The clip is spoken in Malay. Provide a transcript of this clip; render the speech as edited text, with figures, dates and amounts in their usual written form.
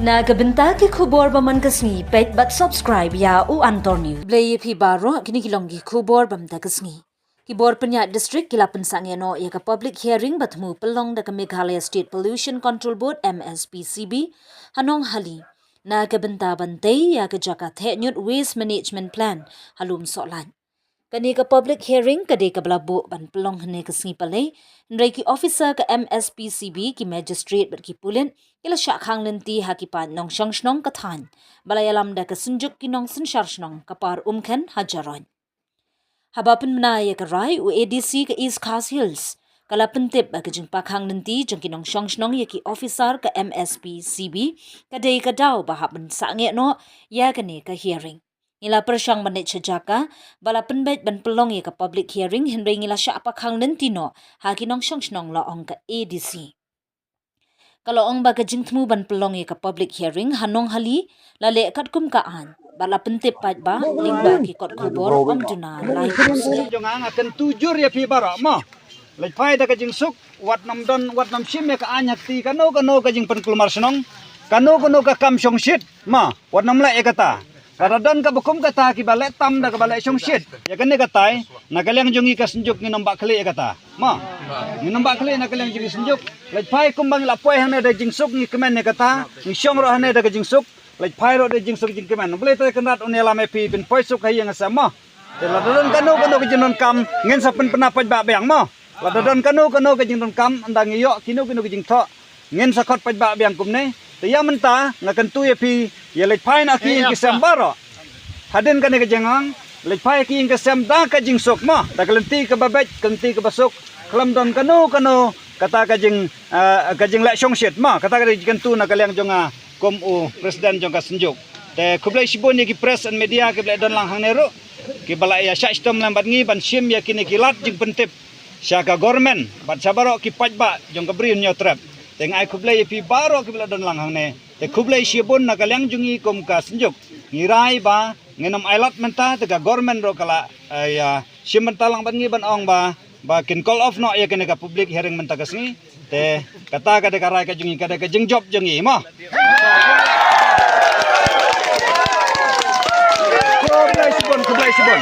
Nagabenta ki khubor baman kasni paidbah subscribe ya u antor new. Blay phi baro kini kilonggi khubor bamta kasni. Kibor Penya District kilapan sangeno ya ka public hearing batmu pelong da ka Meghalaya State Pollution Control Board MSPCB Nonghali. Nagabenta bantay ya ka Jakarta Technyut Waste Management Plan halum solan. Kani ka public hearing kade ka blabo ban pelong hne kasni palay nrai ki officer ka MSPCB ki magistrate bat ki Pulom ila khang lenti hakipan Nongsynshar kathan balayalam da ka Synjuk ki Nongsynshar shnong kapar umkhan hajaron habapin menaya ka rai u ADC ka East Khas Hills kala pentip ka jing pakhang lenti jing ki Nongsynshar ya ki officer ka MSPCB kadai ka daw bahaban sange no ya kani ka hearing Ila persyang banit sejaka, bala penbait ban pelong ya ka public hearing henry ngila sya pakhang lentino haki Nongsynshar laong ka ADC. Kalau ong baga jingtmu ban pelong ya ka public hearing Nonghali lale kat kum kaan bala pentip paidbah lingba ki kot kubor om duna lai Jongang akan tujur ya pi bara mo. Lai pai da ka jing suk wat nam don wat nam sim ya ka anyak ti kano ka jing pen kulmar senong. Kano ka kam syong shit ma wat nam la ya kata. Karadan ka bukum kata ki balai tam da ka balai syong shit. Ya kene katai nakalyang jongi ka Synjuk ni nambak kali ya kata. Ma. Ni nambak kali nakalyang jongi Synjuk. Lai pai kumbang la poi hane da jing suk ni kemen ya kata. Ni syong ro hane da ka jing suk. Lai pai ro da jing suk jing kemen. Boleh ta kenat unela me pi bin poi suk hayang sama. Ladon kano ka jinon kam ngen sapen penapat ba beang mo. Ladon kano ka jinon kam andang iyo kino ka jing tho ngen sakot pat ba beang kumne. Tiya menta ngakan tu ya pi ya lek pai na ki ki sambaro. Hadin kan ka jangang lek pai ki ka samda ka jing sok mo. Ta kalenti ka babet kalenti ka basok. Klam don kano kata ka jing la syong shit mo. Kata ka jing tu na kalyang jonga kom u presiden jong ka Synjuk. Te kublai sibon ni ki press and media ki blai don lang hang nero. Ki balai ya syak stom lambat ngi ban sim ya kini kilat jing pentip. Syaka government bat sabaro ki paidbah jong ka brin nyo trap. Teng ai kublai pi baro ki bla don lang hang ne. Te kublai sibon na kalyang jungi kom ka Synjuk. Ngirai ba ngenam ailat menta te ka government ro kala ya sim menta lang ban ngi ban ong ba kin call off no ya kene ka public hearing menta kasni. Te kata ka de karai ka jungi ka de ka jing job jungi mo. Kublai sibon.